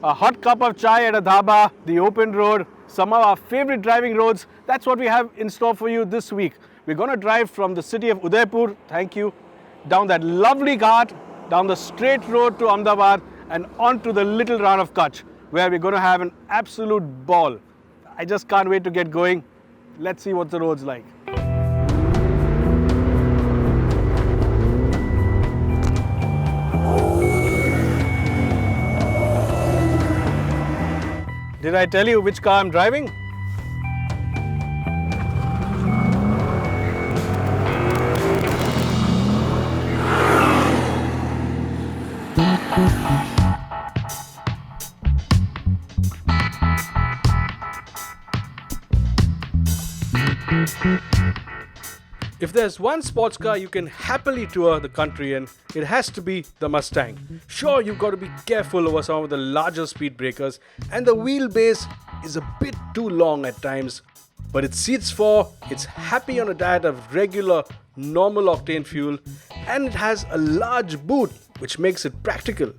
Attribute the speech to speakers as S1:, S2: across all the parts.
S1: A hot cup of chai at a dhaba, the open road, some of our favorite driving roads. That's what we have in store for you this week. We're going to drive from the city of Udaipur, thank you, down that lovely ghat, down the straight road to Ahmedabad and onto the little Rann of Kutch, where we're going to have an absolute ball. I just can't wait to get going. Let's see what the road's like. Did I tell you which car I'm driving? If there's one sports car you can happily tour the country in, it has to be the Mustang. Sure, you've got to be careful over some of the larger speed breakers, and the wheelbase is a bit too long at times, but it seats 4, it's happy on a diet of regular, normal octane fuel, and it has a large boot, which makes it practical.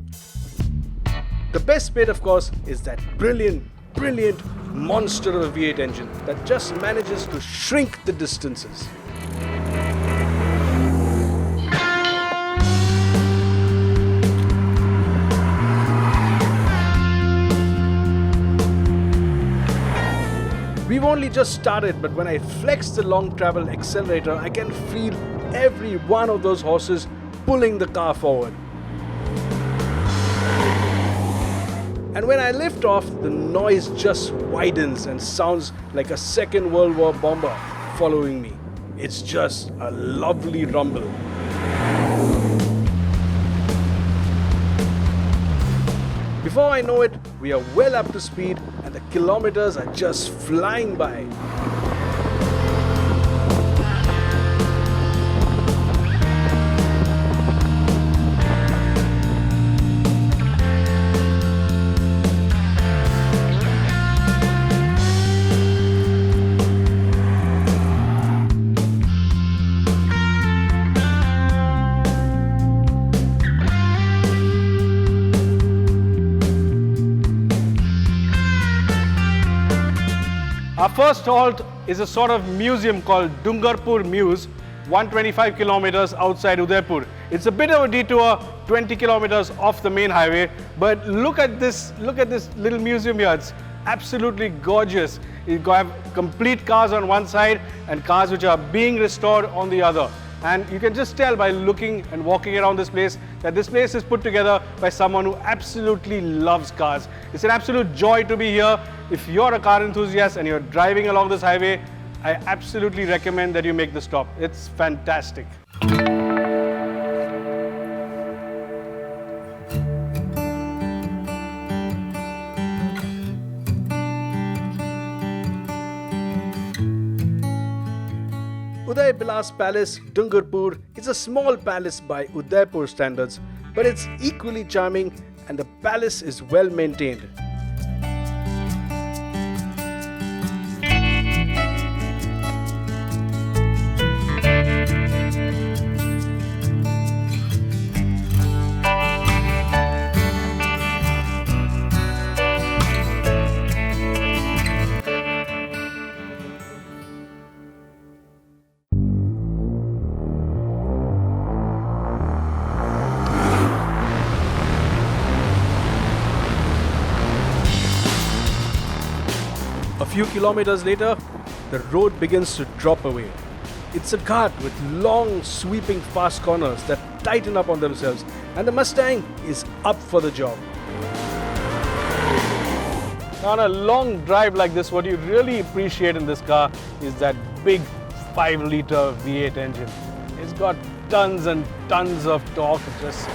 S1: The best bit, of course, is that brilliant monster of a V8 engine that just manages to shrink the distances. We've only just started, but when I flex the long travel accelerator, I can feel every one of those horses pulling the car forward. And when I lift off, the noise just widens and sounds like a Second World War bomber following me. It's just a lovely rumble. Before I know it, we are well up to speed and the kilometers are just flying by. Our first halt is a sort of museum called Dungarpur Muse, 125 kilometers outside Udaipur. It's a bit of a detour, 20 kilometers off the main highway, but look at this little museum here. It's absolutely gorgeous. You have complete cars on one side and cars which are being restored on the other. And you can just tell by looking and walking around this place that this place is put together by someone who absolutely loves cars. It's an absolute joy to be here. If you're a car enthusiast and you're driving along this highway, I absolutely recommend that you make the stop. It's fantastic. Bilas Palace, Dungarpur, is a small palace by Udaipur standards, but it's equally charming and the palace is well maintained. A few kilometers later, the road begins to drop away. It's a ghat with long, sweeping fast corners that tighten up on themselves, and the Mustang is up for the job. Now, on a long drive like this, what you really appreciate in this car is that big 5-liter V8 engine. It's got tons and tons of torque. It just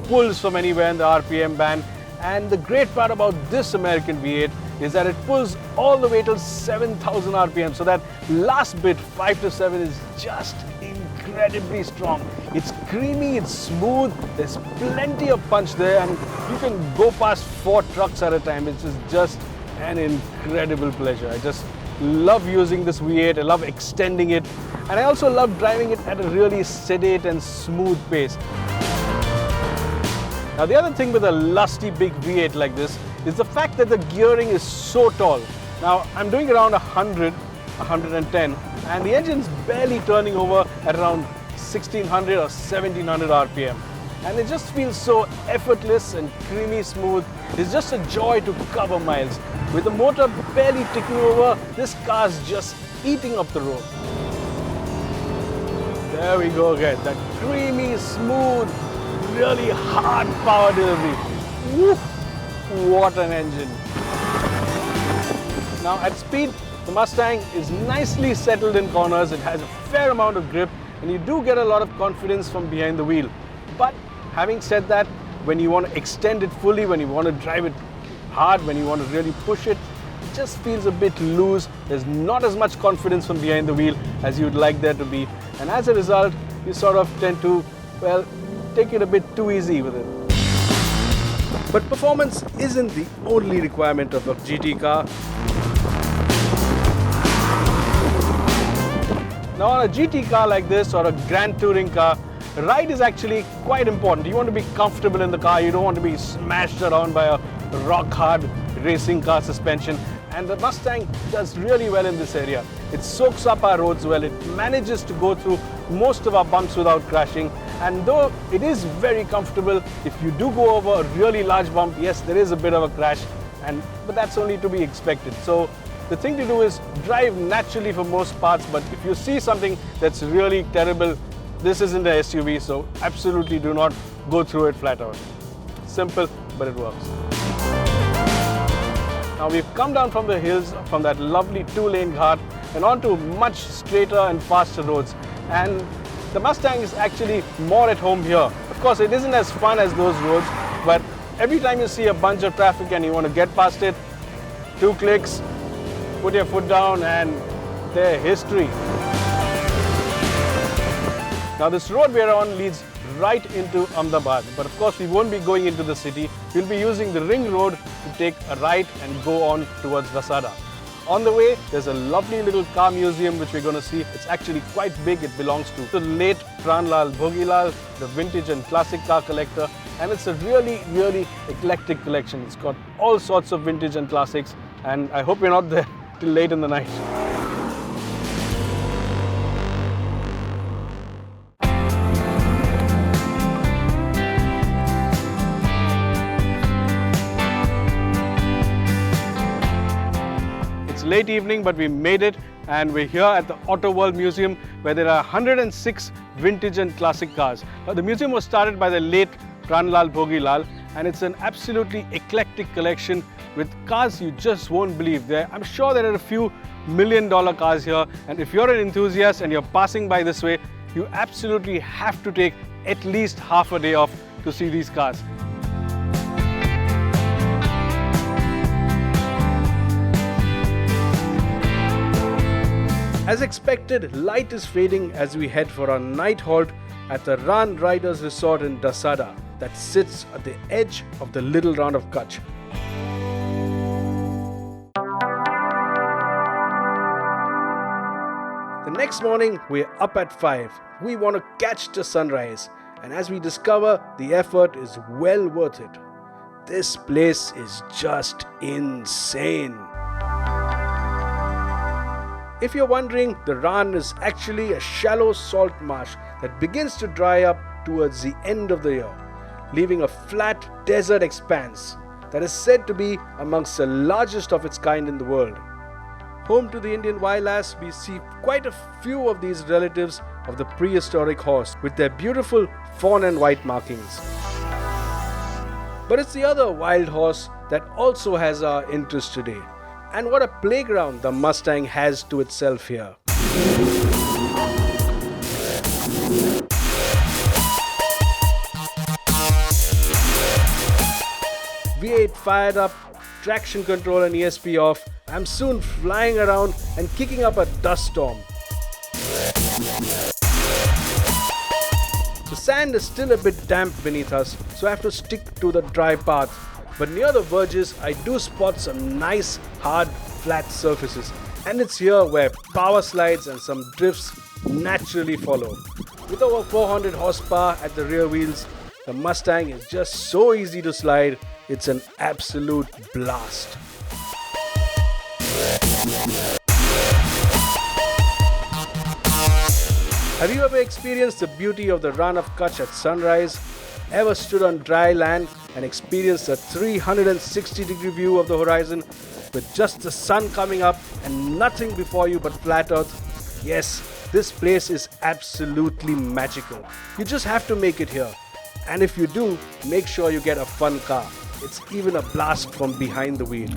S1: pulls from anywhere in the RPM band. And the great part about this American V8 is that it pulls all the way till 7,000 RPM. So that last bit, 5 to 7, is just incredibly strong. It's creamy, it's smooth, there's plenty of punch there, and you can go past 4 trucks at a time. It's just an incredible pleasure. I just love using this V8, I love extending it, and I also love driving it at a really sedate and smooth pace. Now the other thing with a lusty big V8 like this is the fact that the gearing is so tall. Now I'm doing around 100, 110 and the engine's barely turning over at around 1600 or 1700 RPM. And it just feels so effortless and creamy smooth. It's just a joy to cover miles. With the motor barely ticking over, this car's just eating up the road. There we go again, that creamy, smooth, really hard power delivery. Woof! What an engine. Now at speed, the Mustang is nicely settled in corners. It has a fair amount of grip and you do get a lot of confidence from behind the wheel. But having said that, when you want to extend it fully, when you want to drive it hard, when you want to really push it, it just feels a bit loose. There's not as much confidence from behind the wheel as you'd like there to be. And as a result, you sort of tend to, well, take it a bit too easy with it. But performance isn't the only requirement of a GT car. Now on a GT car like this or a grand touring car, ride is actually quite important. You want to be comfortable in the car, you don't want to be smashed around by a rock hard racing car suspension. And the Mustang does really well in this area. It soaks up our roads well, it manages to go through most of our bumps without crashing. And though it is very comfortable, if you do go over a really large bump, yes, there is a bit of a crash, but that's only to be expected. So the thing to do is drive naturally for most parts, but if you see something that's really terrible, this isn't an SUV, so absolutely do not go through it flat out. Simple, but it works. Now we've come down from the hills, from that lovely two-lane ghat and onto much straighter and faster roads. And the Mustang is actually more at home here. Of course, it isn't as fun as those roads, but every time you see a bunch of traffic and you want to get past it, 2 clicks, put your foot down and they're history. Now this road we're on leads right into Ahmedabad, but of course we won't be going into the city. We'll be using the ring road to take a right and go on towards Dasada. On the way, there's a lovely little car museum which we're going to see. It's actually quite big. It belongs to the late Pranlal Bhogilal, the vintage and classic car collector, and it's a really, really eclectic collection. It's got all sorts of vintage and classics, and I hope we're not there till late in the night. Late evening, but we made it and we're here at the Auto World Museum where there are 106 vintage and classic cars. Now, the museum was started by the late Pranlal Bhogilal and it's an absolutely eclectic collection with cars you just won't believe. I'm sure there are a few $1 million cars here, and if you're an enthusiast and you're passing by this way, you absolutely have to take at least half a day off to see these cars. As expected, light is fading as we head for our night halt at the Rann Riders Resort in Dasada that sits at the edge of the little Rann of Kutch. The next morning, we're up at 5. We want to catch the sunrise, and as we discover, the effort is well worth it. This place is just insane. If you're wondering, the Rann is actually a shallow salt marsh that begins to dry up towards the end of the year, leaving a flat desert expanse that is said to be amongst the largest of its kind in the world. Home to the Indian wildlife, we see quite a few of these relatives of the prehistoric horse with their beautiful fawn and white markings. But it's the other wild horse that also has our interest today. And what a playground the Mustang has to itself here. V8 fired up, traction control and ESP off. I'm soon flying around and kicking up a dust storm. The sand is still a bit damp beneath us, so I have to stick to the dry path. But near the verges, I do spot some nice, hard, flat surfaces. And it's here where power slides and some drifts naturally follow. With over 400 horsepower at the rear wheels, The Mustang is just so easy to slide, it's an absolute blast. Have you ever experienced the beauty of the Rann of Kutch at sunrise? Ever stood on dry land and experienced a 360-degree view of the horizon with just the sun coming up and nothing before you but flat earth? Yes, this place is absolutely magical. You just have to make it here. And if you do, make sure you get a fun car. It's even a blast from behind the wheel.